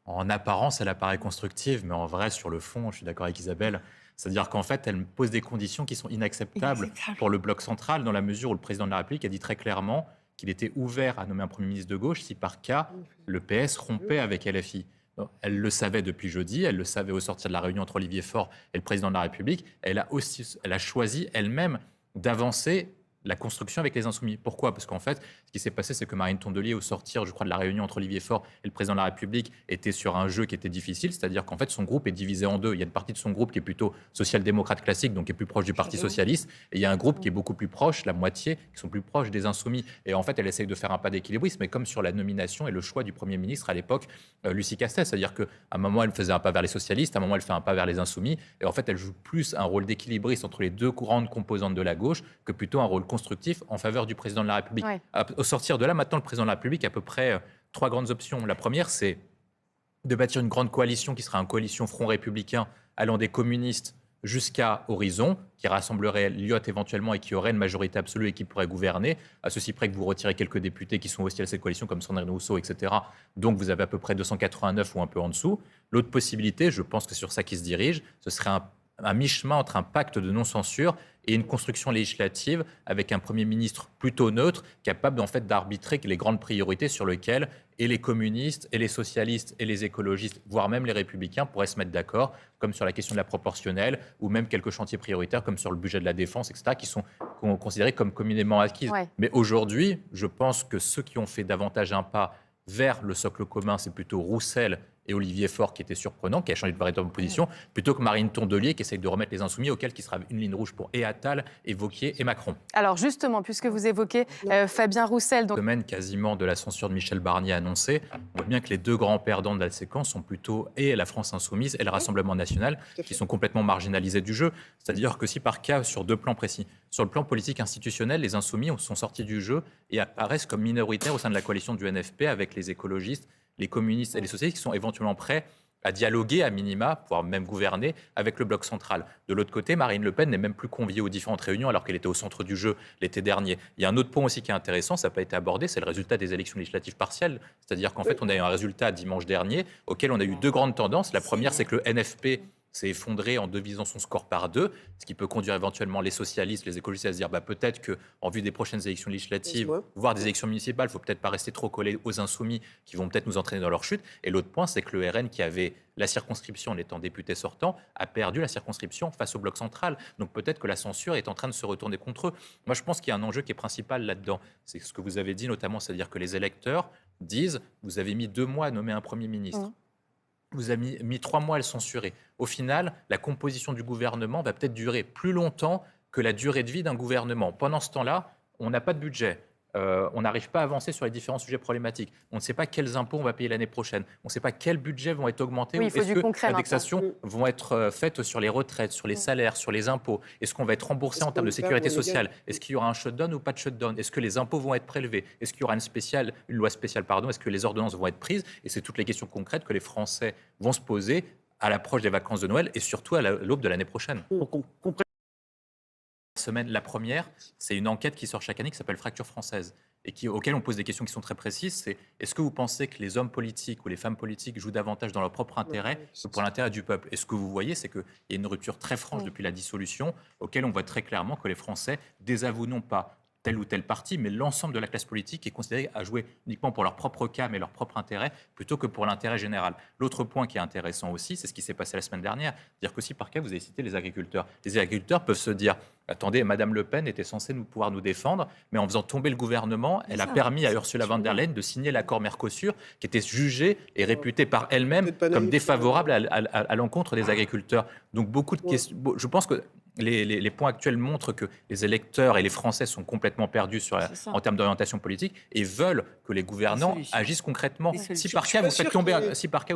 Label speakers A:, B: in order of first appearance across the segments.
A: En apparence, elle apparaît constructive, mais en vrai, sur le fond, je suis d'accord avec Isabelle. C'est-à-dire qu'en fait, elle pose des conditions qui sont inacceptables
B: Inacceptable.
A: pour le bloc central, dans la mesure où le président de la République a dit très clairement qu'il était ouvert à nommer un Premier ministre de gauche si par cas le PS rompait avec LFI. Donc, elle le savait depuis jeudi, elle le savait au sortir de la réunion entre Olivier Faure et le président de la République. Elle a choisi elle-même d'avancer la construction avec les Insoumis. Pourquoi? Parce qu'en fait, ce qui s'est passé, c'est que Marine Tondelier, au sortir, je crois, de la réunion entre Olivier Faure et le président de la République, était sur un jeu qui était difficile, c'est-à-dire qu'en fait, son groupe est divisé en deux. Il y a une partie de son groupe qui est plutôt social-démocrate classique, donc qui est plus proche du Parti socialiste, et il y a un groupe qui est beaucoup plus proche, la moitié, qui sont plus proches des Insoumis. Et en fait, elle essaye de faire un pas d'équilibrisme, mais comme sur la nomination et le choix du Premier ministre à l'époque, Lucie Castel, c'est-à-dire qu'à un moment, elle faisait un pas vers les socialistes, à un moment, elle fait un pas vers les Insoumis, et en fait, elle joue plus un rôle d'équilibriste entre les deux grandes composantes de la gauche que plutôt un rôle constructif en faveur du président de la République.
B: Ouais.
A: Au sortir de là, maintenant, le président de la République a à peu près trois grandes options. La première, c'est de bâtir une grande coalition qui sera une coalition Front républicain allant des communistes jusqu'à Horizon, qui rassemblerait Lyotte éventuellement et qui aurait une majorité absolue et qui pourrait gouverner, à ceci près que vous retirez quelques députés qui sont hostiles à cette coalition, comme Sandrine Rousseau, etc. Donc vous avez à peu près 289 ou un peu en dessous. L'autre possibilité, je pense que c'est sur ça qui se dirige, ce serait un mi-chemin entre un pacte de non-censure et une construction législative avec un Premier ministre plutôt neutre, capable en fait d'arbitrer les grandes priorités sur lesquelles et les communistes, et les socialistes, et les écologistes, voire même les républicains pourraient se mettre d'accord, comme sur la question de la proportionnelle, ou même quelques chantiers prioritaires comme sur le budget de la défense, etc., qui sont considérés comme communément acquises.
B: Ouais.
A: Mais aujourd'hui, je pense que ceux qui ont fait davantage un pas vers le socle commun, c'est plutôt Roussel et Olivier Faure qui était surprenant, qui a changé de véritable position, plutôt que Marine Tondelier qui essaye de remettre les Insoumis, auquel qui sera une ligne rouge pour Attal, Wauquiez et Macron.
B: Alors justement, puisque vous évoquez Fabien Roussel, donc
A: Semaine quasiment de la censure de Michel Barnier annoncée, on voit bien que les deux grands perdants de la séquence sont plutôt et la France insoumise et le Rassemblement national, qui sont complètement marginalisés du jeu. C'est-à-dire que si par cas, sur deux plans précis, sur le plan politique institutionnel, les insoumis sont sortis du jeu et apparaissent comme minoritaires au sein de la coalition du NFP avec les écologistes, les communistes et les socialistes qui sont éventuellement prêts à dialoguer à minima, voire même gouverner, avec le bloc central. De l'autre côté, Marine Le Pen n'est même plus conviée aux différentes réunions alors qu'elle était au centre du jeu l'été dernier. Il y a un autre point aussi qui est intéressant, ça n'a pas été abordé, c'est le résultat des élections législatives partielles. C'est-à-dire qu'en fait, on a eu un résultat dimanche dernier auquel on a eu deux grandes tendances. La première, c'est que le NFP s'est effondré en divisant son score par deux, ce qui peut conduire éventuellement les socialistes, les écologistes à se dire peut-être qu'en vue des prochaines élections législatives, voire des élections municipales, il ne faut peut-être pas rester trop collé aux insoumis qui vont peut-être nous entraîner dans leur chute. Et l'autre point, c'est que le RN qui avait la circonscription en étant député sortant a perdu la circonscription face au bloc central. Donc peut-être que la censure est en train de se retourner contre eux. Moi, je pense qu'il y a un enjeu qui est principal là-dedans. C'est ce que vous avez dit notamment, c'est-à-dire que les électeurs disent « vous avez mis 2 mois à nommer un Premier ministre ». Vous avez mis 3 mois à le censurer. Au final, la composition du gouvernement va peut-être durer plus longtemps que la durée de vie d'un gouvernement. Pendant ce temps-là, on n'a pas de budget. On n'arrive pas à avancer sur les différents sujets problématiques. On ne sait pas quels impôts on va payer l'année prochaine. On ne sait pas quels budgets vont être augmentés.
B: oui, il faut
A: Est-ce
B: du
A: que
B: concret
A: les
B: maintenant.
A: indexations vont être faites sur les retraites, sur les salaires, sur les impôts? Est-ce qu'on va être remboursé en termes de sécurité sociale? Est-ce qu'il y aura un shutdown ou pas de shutdown? Est-ce que les impôts vont être prélevés? Est-ce qu'il y aura une loi spéciale? Est-ce que les ordonnances vont être prises? Et c'est toutes les questions concrètes que les Français vont se poser à l'approche des vacances de Noël et surtout à l'aube de l'année prochaine. La première, c'est une enquête qui sort chaque année qui s'appelle Fracture française et auquel on pose des questions qui sont très précises. C'est est-ce que vous pensez que les hommes politiques ou les femmes politiques jouent davantage dans leur propre intérêt que pour l'intérêt du peuple? Et ce que vous voyez, c'est qu'il y a une rupture très franche depuis la dissolution, auquel on voit très clairement que les Français désavouent non pas tel ou tel parti, mais l'ensemble de la classe politique est considéré à jouer uniquement pour leur propre cam et leur propre intérêt, plutôt que pour l'intérêt général. L'autre point qui est intéressant aussi, c'est ce qui s'est passé la semaine dernière. C'est-à-dire qu'aussi, par cas, vous avez cité les agriculteurs. Les agriculteurs peuvent se dire, attendez, Madame Le Pen était censée pouvoir nous défendre, mais en faisant tomber le gouvernement, elle a permis à Ursula von der Leyen de signer l'accord Mercosur, qui était jugé et réputé par elle-même comme défavorable à l'encontre des agriculteurs. Donc beaucoup de questions. Je pense que les points actuels montrent que les électeurs et les Français sont complètement perdus en termes d'orientation politique et veulent que les gouvernants agissent concrètement. Si par cas vous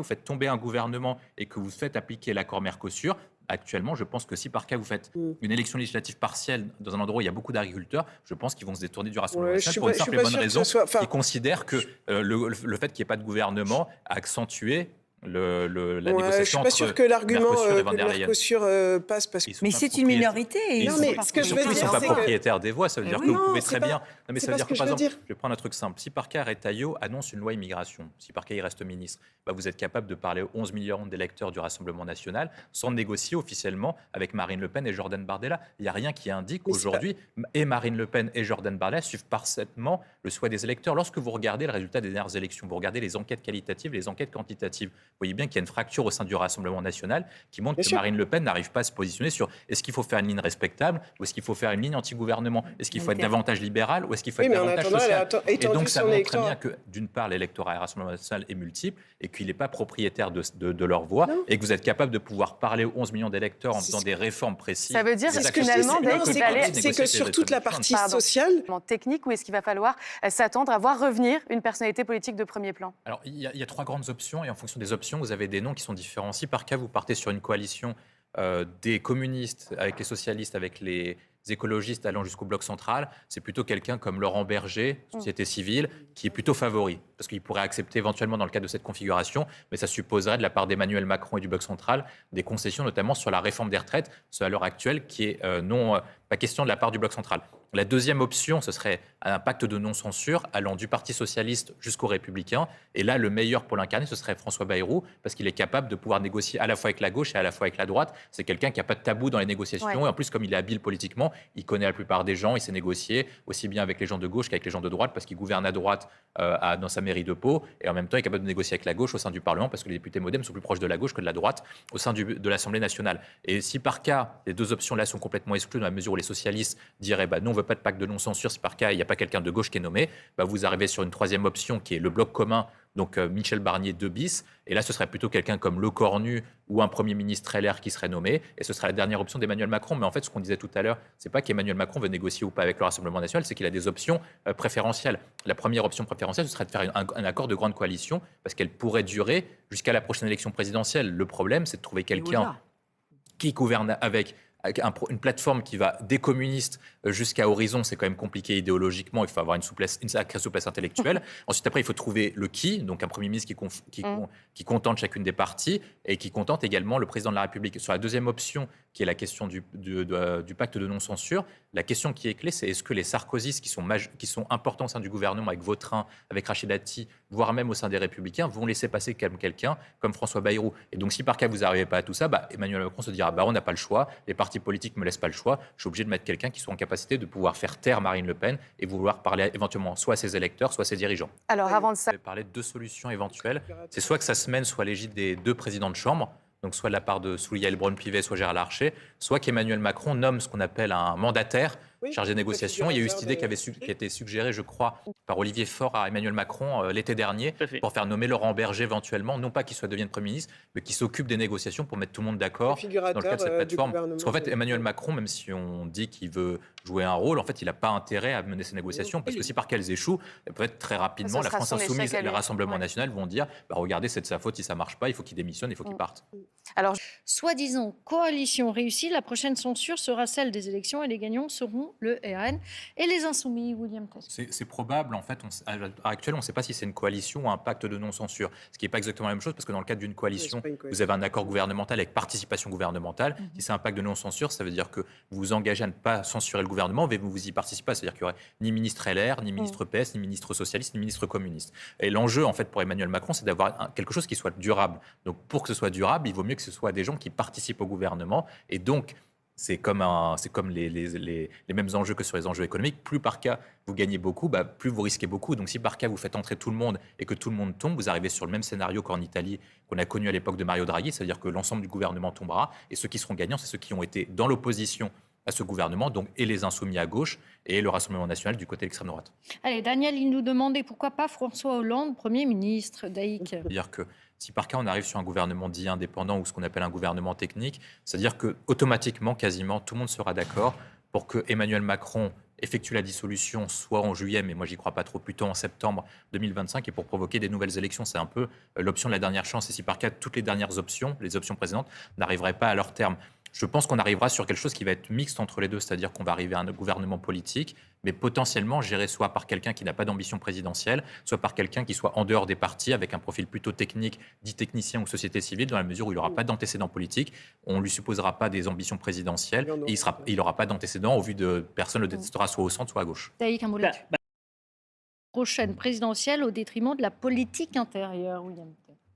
A: faites tomber un gouvernement et que vous faites appliquer l'accord Mercosur, actuellement, je pense que si par cas vous faites une élection législative partielle dans un endroit où il y a beaucoup d'agriculteurs, je pense qu'ils vont se détourner du Rassemblement national pour une simple et bonne raison. Ils considèrent que le fait qu'il n'y ait pas de gouvernement a accentué la
C: Je
A: négociation
C: suis pas sûre
A: entre
C: que l'argument
A: Mercosur et Van
C: que
A: der Leyen.
C: Mercosur passe parce que
D: Mais c'est une minorité. Et
C: Non,
D: ils
C: mais
D: sont
C: ce que je veux
A: Surtout, ils ne
C: dire,
A: sont pas
C: c'est que-
A: propriétaires des voix. Ça veut
D: Eh
A: dire
D: oui.
A: que vous
C: Non,
A: pouvez
C: c'est
A: très
C: pas-
A: bien. Non, mais
C: c'est
A: ça
C: pas
A: veut
C: ce
A: dire
C: que
A: que, par
C: je veux
A: exemple,
C: dire.
A: je vais prendre un truc simple. Si Parker et Taillot annoncent une loi immigration, si Parker il reste ministre, vous êtes capable de parler aux 11 millions d'électeurs du Rassemblement national sans négocier officiellement avec Marine Le Pen et Jordan Bardella. Il n'y a rien qui indique
C: Mais c'est
A: qu'aujourd'hui, et Marine Le Pen et Jordan Bardella suivent parfaitement le souhait des électeurs. Lorsque vous regardez le résultat des dernières élections, vous regardez les enquêtes qualitatives, les enquêtes quantitatives, vous voyez bien qu'il y a une fracture au sein du Rassemblement national qui montre
C: Bien
A: que
C: sûr.
A: Marine Le Pen n'arrive pas à se positionner sur est-ce qu'il faut faire une ligne respectable ou est-ce qu'il faut faire une ligne anti-gouvernement, est-ce qu'il faut être davantage libéral ou est-ce qu'il faut
C: Oui,
A: être
C: mais en
A: davantage
C: attendant, elle a
A: social.
C: étendu
A: Et donc ça
C: son
A: montre très
C: électorat.
A: bien que d'une part l'électorat et Rassemblement national est multiple et qu'il n'est pas propriétaire de leur voix
C: Non.
A: et que vous êtes capable de pouvoir parler aux 11 millions d'électeurs en
C: C'est
A: faisant
C: ce
A: des réformes précises.
B: Ça veut dire,
A: des
B: est-ce
A: actions
B: que finalement,
A: spécifiques,
B: Dave,
A: que
B: il
A: de
B: va aller-
A: négocier
C: c'est que
A: des
C: sur toute la
A: résolutions de
C: partie
B: Pardon.
C: sociale,
B: technique ou est-ce qu'il va falloir s'attendre à voir revenir une personnalité politique de premier plan?
A: Alors, il y a trois grandes options, et en fonction des options, vous avez des noms qui sont différents. Si par cas, vous partez sur une coalition des communistes avec les socialistes, avec les écologistes allant jusqu'au bloc central, c'est plutôt quelqu'un comme Laurent Berger, société civile, qui est plutôt favori. Parce qu'il pourrait accepter éventuellement dans le cadre de cette configuration, mais ça supposerait de la part d'Emmanuel Macron et du bloc central des concessions, notamment sur la réforme des retraites, ce à l'heure actuelle qui est pas question de la part du bloc central. La deuxième option, ce serait un pacte de non-censure allant du Parti socialiste jusqu'aux Républicains. Et là, le meilleur pour l'incarner, ce serait François Bayrou, parce qu'il est capable de pouvoir négocier à la fois avec la gauche et à la fois avec la droite. C'est quelqu'un qui n'a pas de tabou dans les négociations.
B: Ouais.
A: Et en plus, comme il est habile politiquement, il connaît la plupart des gens, il sait négocier aussi bien avec les gens de gauche qu'avec les gens de droite, parce qu'il gouverne à droite dans sa mairie de Pau. Et en même temps, il est capable de négocier avec la gauche au sein du Parlement, parce que les députés MoDem sont plus proches de la gauche que de la droite au sein de l'Assemblée nationale. Et si par cas, les deux options-là sont complètement exclues, dans la mesure où les socialistes diraient non, on ne veut pas de pacte de non-censure, si par cas il n'y a pas quelqu'un de gauche qui est nommé, vous arrivez sur une troisième option qui est le bloc commun, donc Michel Barnier 2 bis, et là ce serait plutôt quelqu'un comme Le Cornu ou un Premier ministre LR qui serait nommé, et ce serait la dernière option d'Emmanuel Macron. Mais en fait, ce qu'on disait tout à l'heure, c'est pas qu'Emmanuel Macron veut négocier ou pas avec le Rassemblement national, c'est qu'il a des options préférentielles. La première option préférentielle, ce serait de faire un accord de grande coalition, parce qu'elle pourrait durer jusqu'à la prochaine élection présidentielle. Le problème, c'est de trouver quelqu'un qui gouverne avec une plateforme qui va des communistes jusqu'à Horizon, c'est quand même compliqué idéologiquement, il faut avoir une sacrée souplesse intellectuelle. Ensuite, après, il faut trouver le qui, donc un Premier ministre qui contente chacune des parties et qui contente également le Président de la République. Sur la deuxième option, qui est la question du pacte de non-censure, la question qui est clé, c'est est-ce que les sarkozystes qui sont importants au sein du gouvernement, avec Vautrin, avec Rachid Dati, voire même au sein des Républicains, vont laisser passer quelqu'un comme François Bayrou. Et donc, si par cas vous n'arrivez pas à tout ça, Emmanuel Macron se dira on n'a pas le choix, les partis politiques ne me laissent pas le choix, je suis obligé de mettre quelqu'un qui soit en capacité de pouvoir faire taire Marine Le Pen et vouloir parler éventuellement soit à ses électeurs, soit à ses dirigeants.
B: Alors, avant de ça,
A: Vous avez parlé de deux solutions éventuelles. C'est soit que ça se mène sous l'égide des deux présidents de chambre, donc soit de la part de Yael Braun-Pivet, soit Gérard Larcher, soit qu'Emmanuel Macron nomme ce qu'on appelle un mandataire chargé des négociations. Il y a eu cette idée qui a été suggérée, je crois, par Olivier Faure à Emmanuel Macron l'été dernier, pour faire nommer Laurent Berger éventuellement, non pas qu'il devienne Premier ministre, mais qu'il s'occupe des négociations pour mettre tout le monde d'accord dans le cadre de cette plateforme. Parce qu'en fait, Emmanuel Macron, même si on dit qu'il veut jouer un rôle, en fait, il n'a pas intérêt à mener ces négociations, parce que si par qu'elles échouent, peut-être très rapidement, la France Insoumise et le Rassemblement national vont dire regardez, c'est de sa faute si ça ne marche pas, il faut qu'il démissionne, il faut qu'il parte.
B: alors,
E: Soi-disant coalition réussie, la prochaine censure sera celle des élections et les gagnants seront le RN et les Insoumis. William Tesson.
A: C'est probable, en fait, à l'heure actuelle, on ne sait pas si c'est une coalition ou un pacte de non-censure, ce qui n'est pas exactement la même chose, parce que dans le cadre d'une coalition, vous avez un accord gouvernemental avec participation gouvernementale. Si c'est un pacte de non-censure, ça veut dire que vous vous engagez à ne pas censurer le gouvernement, mais vous y participez pas, c'est-à-dire qu'il n'y aurait ni ministre LR, ni ministre PS, ni ministre socialiste, ni ministre communiste. Et l'enjeu, en fait, pour Emmanuel Macron, c'est d'avoir quelque chose qui soit durable. Donc, pour que ce soit durable, il vaut mieux que ce soit des gens qui participent au gouvernement, et donc c'est comme les mêmes enjeux que sur les enjeux économiques. Plus par cas vous gagnez beaucoup, plus vous risquez beaucoup. Donc si par cas vous faites entrer tout le monde et que tout le monde tombe, vous arrivez sur le même scénario qu'en Italie, qu'on a connu à l'époque de Mario Draghi, c'est-à-dire que l'ensemble du gouvernement tombera, et ceux qui seront gagnants, c'est ceux qui ont été dans l'opposition à ce gouvernement, donc et les Insoumis à gauche et le Rassemblement national du côté de l'extrême droite.
E: Allez, Daniel, il nous demandait pourquoi pas François Hollande, Premier ministre, Daïk.
A: C'est-à-dire que si par cas on arrive sur un gouvernement dit indépendant ou ce qu'on appelle un gouvernement technique, c'est-à-dire que automatiquement, quasiment, tout le monde sera d'accord pour que Emmanuel Macron effectue la dissolution soit en juillet, mais moi j'y crois pas trop, plutôt en septembre 2025, et pour provoquer des nouvelles élections. C'est un peu l'option de la dernière chance. Et si par cas toutes les dernières options, les options précédentes, n'arriveraient pas à leur terme. Je pense qu'on arrivera sur quelque chose qui va être mixte entre les deux, c'est-à-dire qu'on va arriver à un gouvernement politique, mais potentiellement géré soit par quelqu'un qui n'a pas d'ambition présidentielle, soit par quelqu'un qui soit en dehors des partis, avec un profil plutôt technique, dit technicien ou société civile, dans la mesure où il n'aura pas d'antécédent politique, on ne lui supposera pas des ambitions présidentielles, et il n'aura pas d'antécédent au vu de personne le détestera soit au centre, soit à gauche.
E: Taïk, un mot là-dessus. Prochaine présidentielle au détriment de la politique intérieure, William.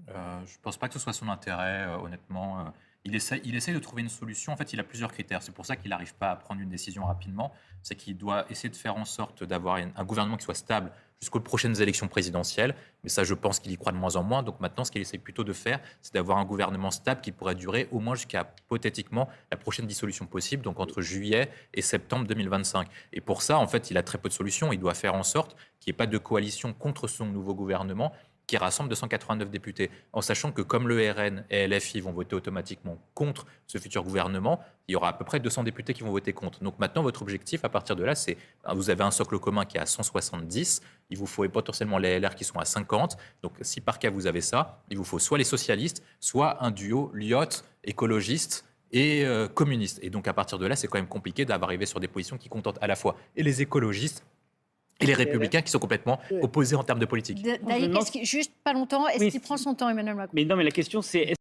A: Je ne pense pas que ce soit son intérêt, honnêtement. Il essaie de trouver une solution. En fait, il a plusieurs critères. C'est pour ça qu'il n'arrive pas à prendre une décision rapidement. C'est qu'il doit essayer de faire en sorte d'avoir un gouvernement qui soit stable jusqu'aux prochaines élections présidentielles. Mais ça, je pense qu'il y croit de moins en moins. Donc maintenant, ce qu'il essaie plutôt de faire, c'est d'avoir un gouvernement stable qui pourrait durer au moins jusqu'à, hypothétiquement, la prochaine dissolution possible, donc entre juillet et septembre 2025. Et pour ça, en fait, il a très peu de solutions. Il doit faire en sorte qu'il n'y ait pas de coalition contre son nouveau gouvernement qui rassemble 289 députés, en sachant que comme le RN et LFI vont voter automatiquement contre ce futur gouvernement, il y aura à peu près 200 députés qui vont voter contre. Donc maintenant, votre objectif, à partir de là, c'est, vous avez un socle commun qui est à 170, il vous faut potentiellement les LR qui sont à 50, donc si par cas vous avez ça, il vous faut soit les socialistes, soit un duo Liot, écologiste et communiste. Et donc à partir de là, c'est quand même compliqué d'arriver sur des positions qui contentent à la fois et les écologistes et les républicains qui sont complètement opposés en termes de politique.
E: Daïk, juste pas longtemps, est-ce qu'il prend son temps, Emmanuel Macron?
D: Mais non, mais la question c'est...